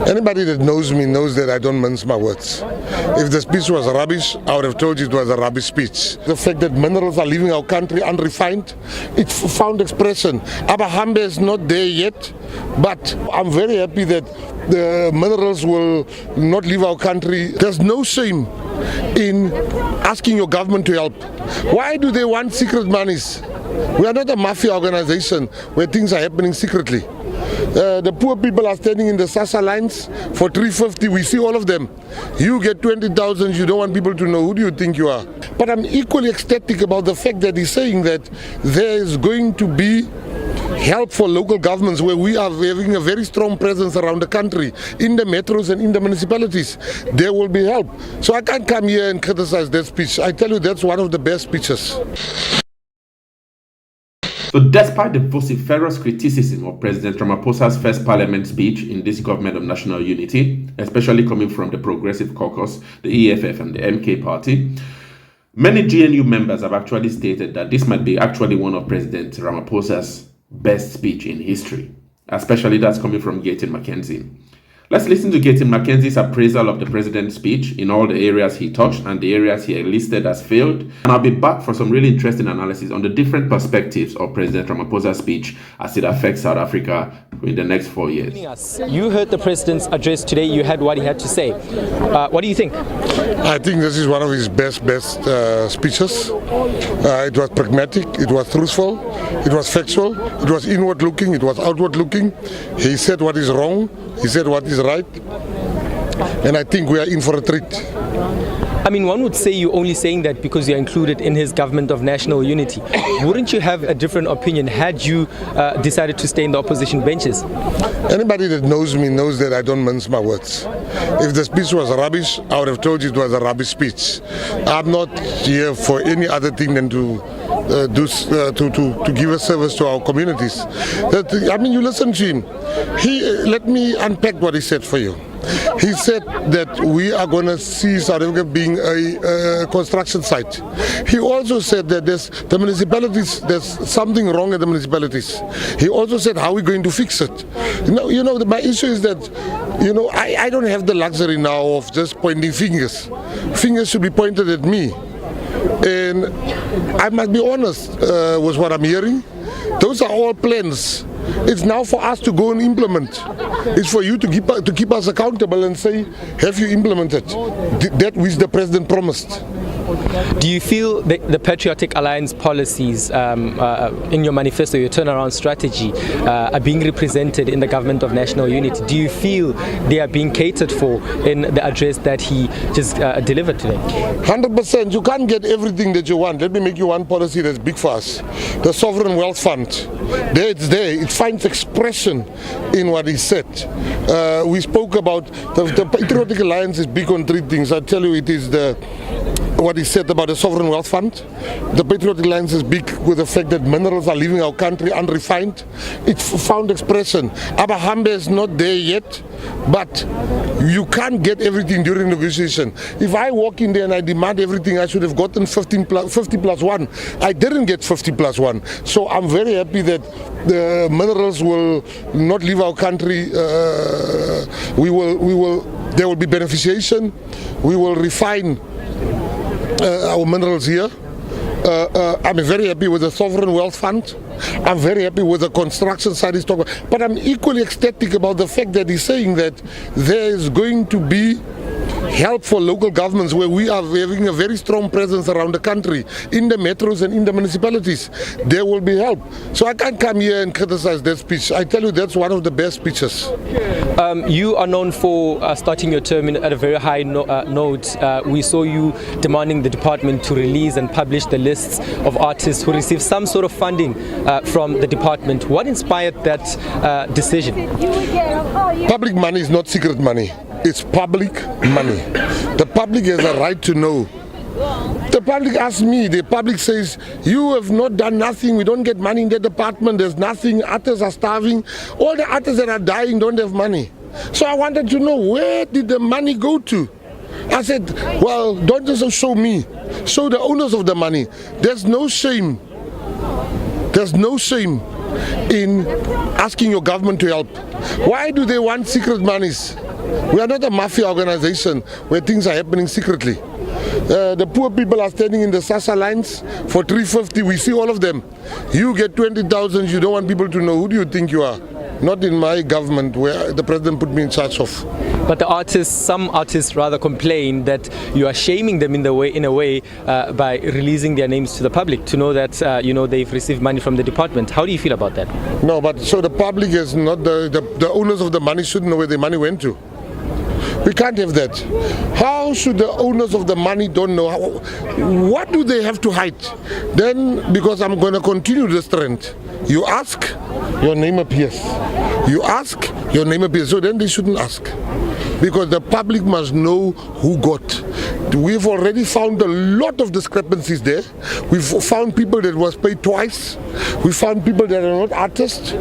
Anybody that knows me knows that I don't mince my words. If the speech was rubbish, I would have told you it was a rubbish speech. The fact that minerals are leaving our country unrefined, it's found expression. Abahambe is not there yet, but I'm very happy that the minerals will not leave our country. There's no shame in asking your government to help. Why do they want secret monies? We are not a mafia organization where things are happening secretly. The poor people are standing in the SASA lines for 350. We see all of them. You get 20,000, you don't want people to know. Who do you think you are? But I'm equally ecstatic about the fact that he's saying that there is going to be help for local governments where we are having a very strong presence around the country, in the metros and in the municipalities. There will be help. So I can't come here and criticize that speech. I tell you, that's one of the best speeches. So despite the vociferous criticism of President Ramaphosa's first parliament speech in this government of national unity, especially coming from the Progressive Caucus, the EFF and the MK party, many GNU members have actually stated that this might be actually one of President Ramaphosa's best speech in history, especially that's coming from McKenzie. Let's listen to McKenzie's appraisal of the president's speech in all the areas he touched and the areas he listed as failed. And I'll be back for some really interesting analysis on the different perspectives of President Ramaphosa's speech as it affects South Africa in the next 4 years. You heard the president's address today. You heard what he had to say. What do you think? I think this is one of his best speeches. It was pragmatic, it was truthful, it was factual, it was inward looking, it was outward looking. He said what is wrong, he said what is right, and I think we are in for a treat. I mean, one would say you're only saying that because you're included in his government of national unity. Wouldn't you have a different opinion had you decided to stay in the opposition benches? Anybody that knows me knows that I don't mince my words. If the speech was rubbish, I would have told you it was a rubbish speech. I'm not here for any other thing than to give a service to our communities. I mean, you listen to him. Let me unpack what he said for you. He said that we are going to see South Africa being a construction site. He also said that there's something wrong at the municipalities. He also said, how are we going to fix it? My issue is that, I don't have the luxury now of just pointing fingers. Fingers should be pointed at me. And I must be honest with what I'm hearing. Those are all plans. It's now for us to go and implement. It's for you to keep us accountable and say, have you implemented that which the president promised? Do you feel the Patriotic Alliance policies in your manifesto, your turnaround strategy, are being represented in the government of national unity? Do you feel they are being catered for in the address that he just delivered today? 100%. You can't get everything that you want. Let me make you one policy that's big for us. The Sovereign Wealth Fund. It's there. It finds expression in what he said. We spoke about the Patriotic Alliance is big on three things. I tell you, it is what he said about the Sovereign Wealth Fund. The Patriotic Alliance is big with the fact that minerals are leaving our country unrefined. It's found expression. Abahambe is not there yet, but you can't get everything during negotiation. If I walk in there and I demand everything, I should have gotten 50 plus 1. I didn't get 50 plus 1. So I'm very happy that the minerals will not leave our country. There will be beneficiation. We will refine our minerals here. I'm very happy with the Sovereign Wealth Fund. I'm very happy with the construction side he's talking about. But I'm equally ecstatic about the fact that he's saying that there is going to be help for local governments where we are having a very strong presence around the country, in the metros and in the municipalities. There will be help. So I can't come here and criticize that speech. I tell you, that's one of the best speeches. You are known for starting your term at a very high note. We saw you demanding the department to release and publish the lists of artists who received some sort of funding from the department. What inspired that decision? Public money is not secret money. It's public money. The public has a right to know. The public asks me, the public says, you have not done nothing, we don't get money in the department, there's nothing, artists are starving, all the artists that are dying don't have money. So I wanted to know, where did the money go to? I said, well, don't just show me, show the owners of the money. There's no shame. There's no shame in asking your government to help? Why do they want secret monies? We are not a mafia organization where things are happening secretly. The poor people are standing in the SASA lines for 350. We see all of them. You get 20,000, you don't want people to know. Who do you think you are? Not in my government where the president put me in charge of. But some artists rather complain that you are shaming them in a way by releasing their names to the public to know that they've received money from the department. How do you feel about that? No, but so the public is not the owners of the money shouldn't know where the money went to. We can't have that. How should the owners of the money don't know? What do they have to hide? Then, because I'm going to continue this trend, you ask, your name appears. You ask, your name appears. So then they shouldn't ask. Because the public must know who got. We've already found a lot of discrepancies there. We've found people that was paid twice. We found people that are not artists.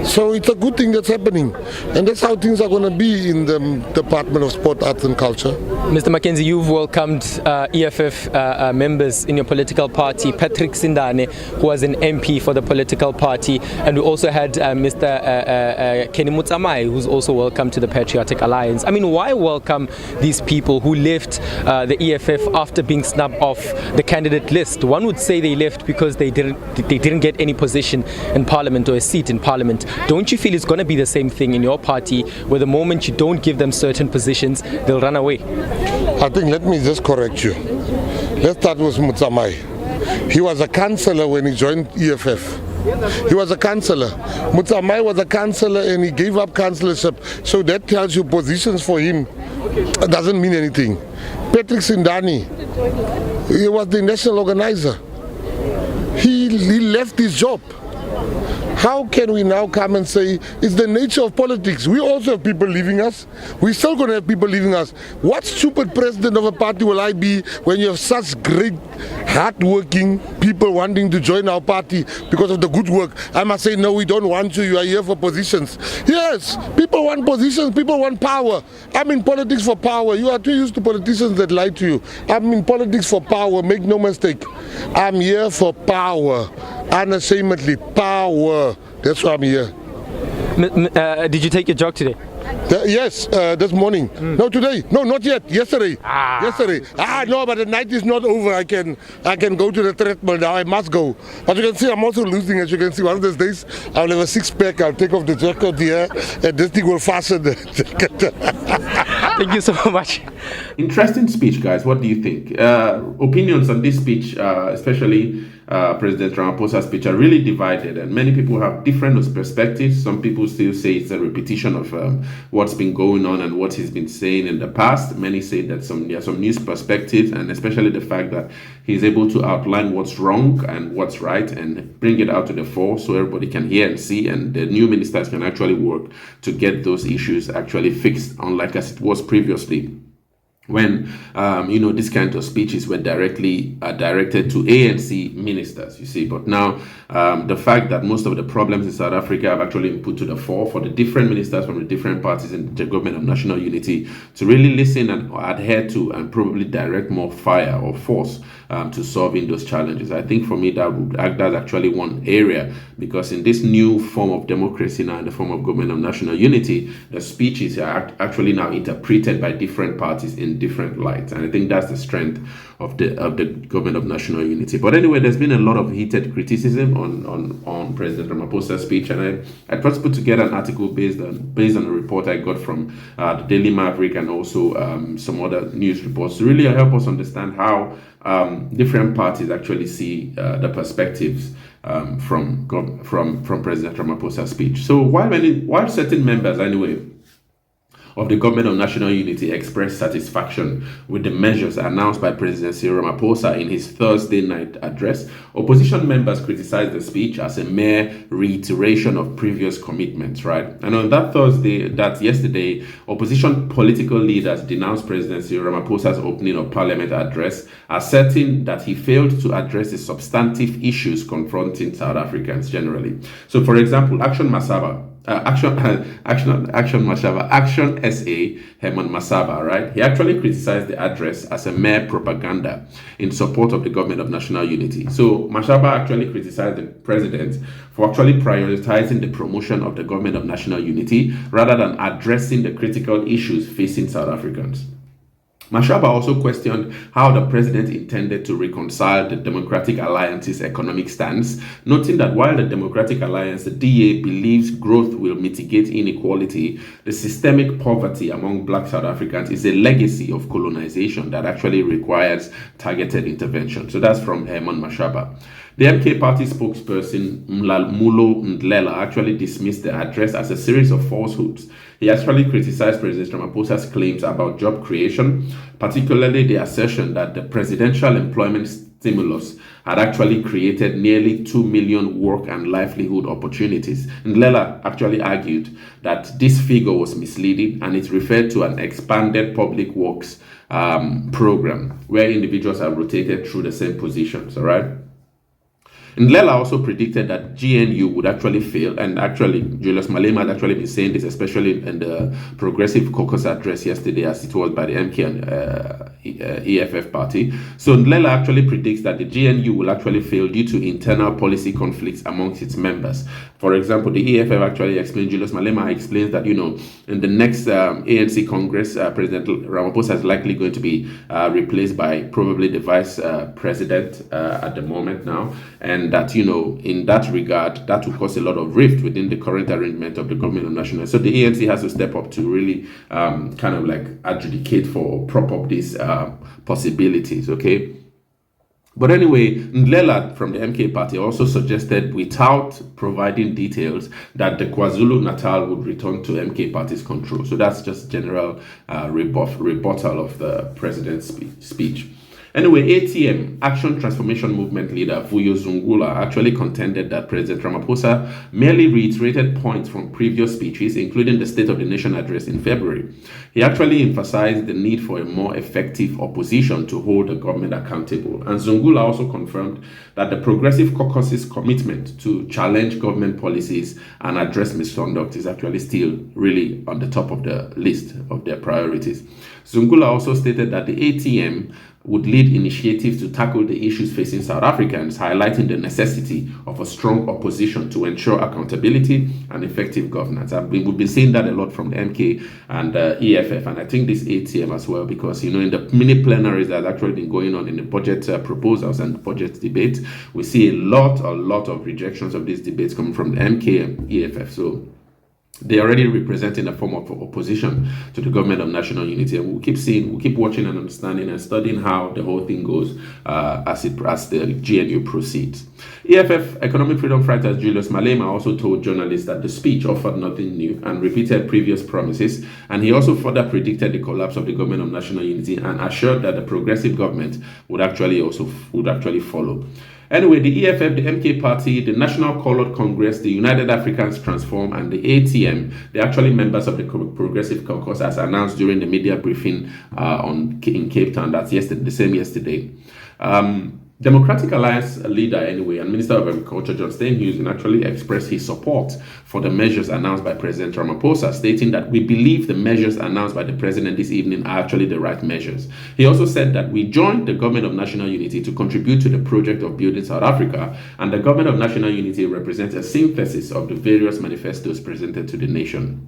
So it's a good thing that's happening. And that's how things are going to be in the Department of Sport, Arts and Culture. Mr. McKenzie, you've welcomed EFF members in your political party. Patrick Sindane, who was an MP for the political party. And we also had Mr. Kenny Mutsamai, who's also welcome to the Patriotic Alliance. I mean, why welcome these people who left the EFF after being snubbed off the candidate list? One would say they left because they didn't get any position in Parliament or a seat in Parliament. Don't you feel it's going to be the same thing in your party, where the moment you don't give them certain positions, they'll run away? I think, let me just correct you. Let's start with Mutsamai. He was a councillor when he joined EFF. He was a councillor. Mutsamai was a councillor and he gave up councillorship. So that tells you positions for him doesn't mean anything. Patrick Sindani, he was the national organizer. He left his job. How can we now come and say it's the nature of politics? We also have people leaving us. We're still going to have people leaving us. What stupid president of a party will I be when you have such great, hard-working people wanting to join our party because of the good work? I must say, no, we don't want you. You are here for positions. Yes, people want positions. People want power. I'm in politics for power. You are too used to politicians that lie to you. I'm in politics for power. Make no mistake. I'm here for power. Unashamedly, power. That's why I'm here. Did you take your jog today? Yes, this morning. No, today. No, not yet. Yesterday. Yesterday. No, but the night is not over. I can go to the treadmill now. I must go. But you can see I'm also losing. As you can see, one of these days I'll have a six-pack. I'll take off the jacket here, and this thing will fasten the jacket. Thank you so much. Interesting speech, guys. What do you think? Opinions on this speech, especially President Ramaphosa's speech, are really divided, and many people have different perspectives. Some people still say it's a repetition of what's been going on and what he's been saying in the past. Many say that there are some new perspectives, and especially the fact that he's able to outline what's wrong and what's right and bring it out to the fore so everybody can hear and see, and the new ministers can actually work to get those issues actually fixed, unlike as it was previously, when this kind of speeches were directly directed to ANC ministers, you see. But now the fact that most of the problems in South Africa have actually been put to the fore for the different ministers from the different parties in the government of national unity to really listen and adhere to and probably direct more fire or force to solving those challenges. I think for me that's actually one area, because in this new form of democracy now, in the form of government of national unity, the speeches are actually now interpreted by different parties in different lights, and I think that's the strength of the government of national unity. But anyway, there's been a lot of heated criticism on President Ramaphosa's speech, and I tried to put together an article based on a report I got from the Daily Maverick and also some other news reports to really help us understand how different parties actually see the perspectives from President Ramaphosa's speech. So while certain members anyway of the government of national unity expressed satisfaction with the measures announced by President Cyril Ramaphosa in his Thursday night address, opposition members criticized the speech as a mere reiteration of previous commitments, right? And on that yesterday, opposition political leaders denounced President Cyril Ramaphosa's opening of parliament address, asserting that he failed to address the substantive issues confronting South Africans generally. So, for example, Action Masaba, Action SA Herman Masaba, right? He actually criticized the address as a mere propaganda in support of the government of national unity. So Masaba actually criticized the president for actually prioritizing the promotion of the government of national unity rather than addressing the critical issues facing South Africans. Mashaba also questioned how the president intended to reconcile the Democratic Alliance's economic stance, noting that while the Democratic Alliance, the DA, believes growth will mitigate inequality, the systemic poverty among black South Africans is a legacy of colonization that actually requires targeted intervention. So that's from Herman Mashaba. The MK party spokesperson Mulo Ndlela actually dismissed the address as a series of falsehoods. He actually criticized President Ramaphosa's claims about job creation, particularly the assertion that the presidential employment stimulus had actually created nearly 2 million work and livelihood opportunities. Ndlela actually argued that this figure was misleading and it referred to an expanded public works program where individuals are rotated through the same positions, all right? Ndlela also predicted that GNU would actually fail, and actually Julius Malema had actually been saying this, especially in the Progressive Caucus address yesterday, as it was by the MK and EFF party. So Ndlela actually predicts that the GNU will actually fail due to internal policy conflicts amongst its members. For example, the EFF actually explained, Julius Malema explains that, in the next ANC Congress, President Ramaphosa is likely going to be replaced by probably the vice president at the moment now. And that, in that regard, that will cause a lot of rift within the current arrangement of the government of national. So the ANC has to step up to really kind of like adjudicate for, prop up these possibilities, okay? But anyway, Ndlela from the MK party also suggested, without providing details, that the KwaZulu-Natal would return to MK party's control. So that's just general rebuttal of the president's speech. Anyway, ATM, Action Transformation Movement leader Vuyo Zungula actually contended that President Ramaphosa merely reiterated points from previous speeches, including the State of the Nation address in February. He actually emphasized the need for a more effective opposition to hold the government accountable. And Zungula also confirmed that the Progressive Caucus's commitment to challenge government policies and address misconduct is actually still really on the top of the list of their priorities. Zungula also stated that the ATM would lead initiatives to tackle the issues facing South Africans, highlighting the necessity of a strong opposition to ensure accountability and effective governance. We've been seeing that a lot from the MK and EFF, and I think this ATM as well, because, in the mini plenaries that have actually been going on in the budget proposals and budget debates, we see a lot of rejections of these debates coming from the MK and EFF. So they are already representing a form of opposition to the government of national unity, and we'll keep watching and understanding and studying how the whole thing goes as the GNU proceeds. EFF Economic Freedom Fighter Julius Malema also told journalists that the speech offered nothing new and repeated previous promises, and he also further predicted the collapse of the government of national unity and assured that the progressive government would actually follow. Anyway, the EFF, the MK Party, the National Colored Congress, the United Africans Transform, and the ATM, they're actually members of the Progressive Caucus, as announced during the media briefing in Cape Town. That's yesterday. Democratic Alliance leader, anyway, and Minister of Agriculture, John Steenhuisen, actually expressed his support for the measures announced by President Ramaphosa, stating that we believe the measures announced by the president this evening are actually the right measures. He also said that we joined the government of national unity to contribute to the project of building South Africa, and the government of national unity represents a synthesis of the various manifestos presented to the nation.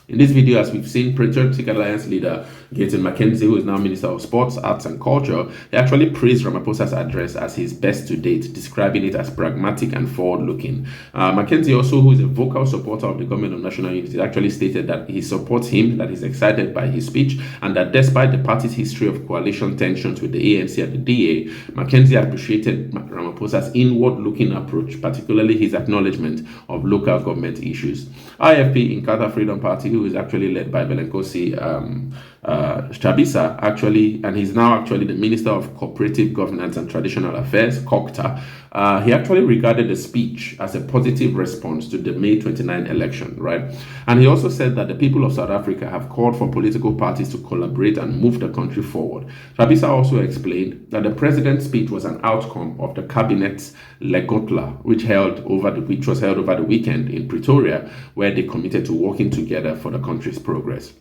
In this video, as we've seen, Patriotic Alliance leader McKenzie, who is now Minister of Sports, Arts and Culture, he actually praised Ramaphosa's address as his best to date, describing it as pragmatic and forward-looking. McKenzie also, who is a vocal supporter of the government of national unity, actually stated that he supports him, that he's excited by his speech, and that despite the party's history of coalition tensions with the ANC and the DA, McKenzie appreciated Ramaphosa's inward-looking approach, particularly his acknowledgement of local government issues. IFP, Inkatha Freedom Party, who is actually led by Belenkosi Chabisa, and he's now actually the Minister of Cooperative Governance and Traditional Affairs, COGTA, he actually regarded the speech as a positive response to the May 29 election, right? And he also said that the people of South Africa have called for political parties to collaborate and move the country forward. Chabisa also explained that the president's speech was an outcome of the cabinet's Legotla, which was held over the weekend in Pretoria, where they committed to working together for the country's progress.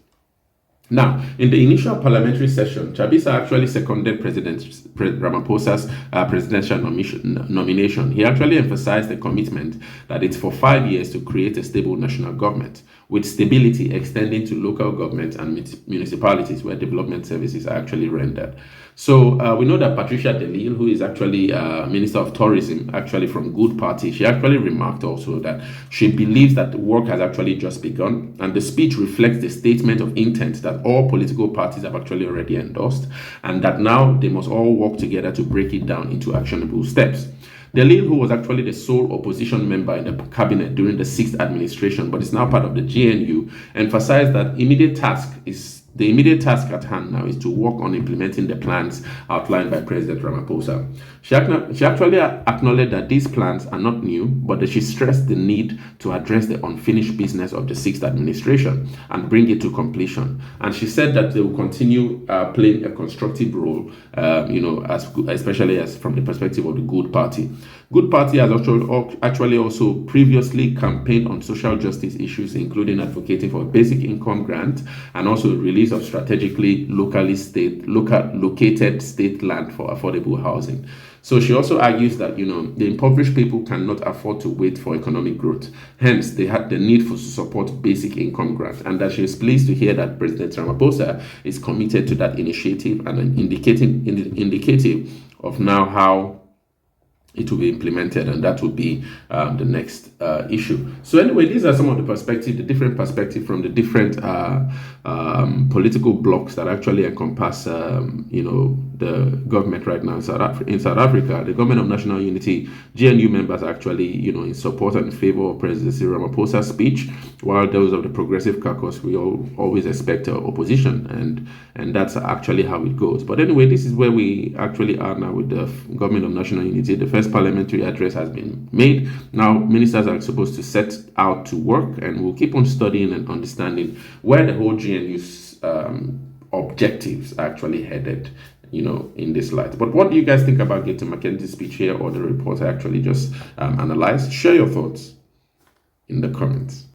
Now, in the initial parliamentary session, Chabisa actually seconded President Ramaphosa's presidential nomination. He actually emphasized the commitment that it's for 5 years to create a stable national government, with stability extending to local governments and municipalities where development services are actually rendered. So we know that Patricia de Lille, who is actually Minister of Tourism, actually from Good Party, she actually remarked also that she believes that the work has actually just begun, and the speech reflects the statement of intent that all political parties have actually already endorsed, and that now they must all work together to break it down into actionable steps. De Lille, who was actually the sole opposition member in the cabinet during the 6th administration, but is now part of the GNU, emphasized that the immediate task at hand now is to work on implementing the plans outlined by President Ramaphosa. She actually acknowledged that these plans are not new, but that she stressed the need to address the unfinished business of the 6th administration and bring it to completion. And she said that they will continue playing a constructive role, especially as from the perspective of the Good Party. Good Party has actually also previously campaigned on social justice issues, including advocating for a basic income grant and also release of strategically located state land for affordable housing. So she also argues that, the impoverished people cannot afford to wait for economic growth. Hence, they had the need to support basic income grants, and that she is pleased to hear that President Ramaphosa is committed to that initiative and indicative of now how it will be implemented, and that will be the next issue. So anyway, these are some of the different perspectives from the different political blocks that actually encompass, the government right now in South Africa. The Government of National Unity, GNU members are actually, in support and in favor of President Cyril Ramaphosa's speech, while those of the Progressive Caucus, we always expect opposition, and that's actually how it goes. But anyway, this is where we actually are now with the Government of National Unity. The first parliamentary address has been made. Now, ministers are supposed to set out to work, and we'll keep on studying and understanding where the whole GNU's objectives are actually headed, in this light. But what do you guys think about getting McKenzie's speech here, or the report I actually just analyzed? Share your thoughts in the comments.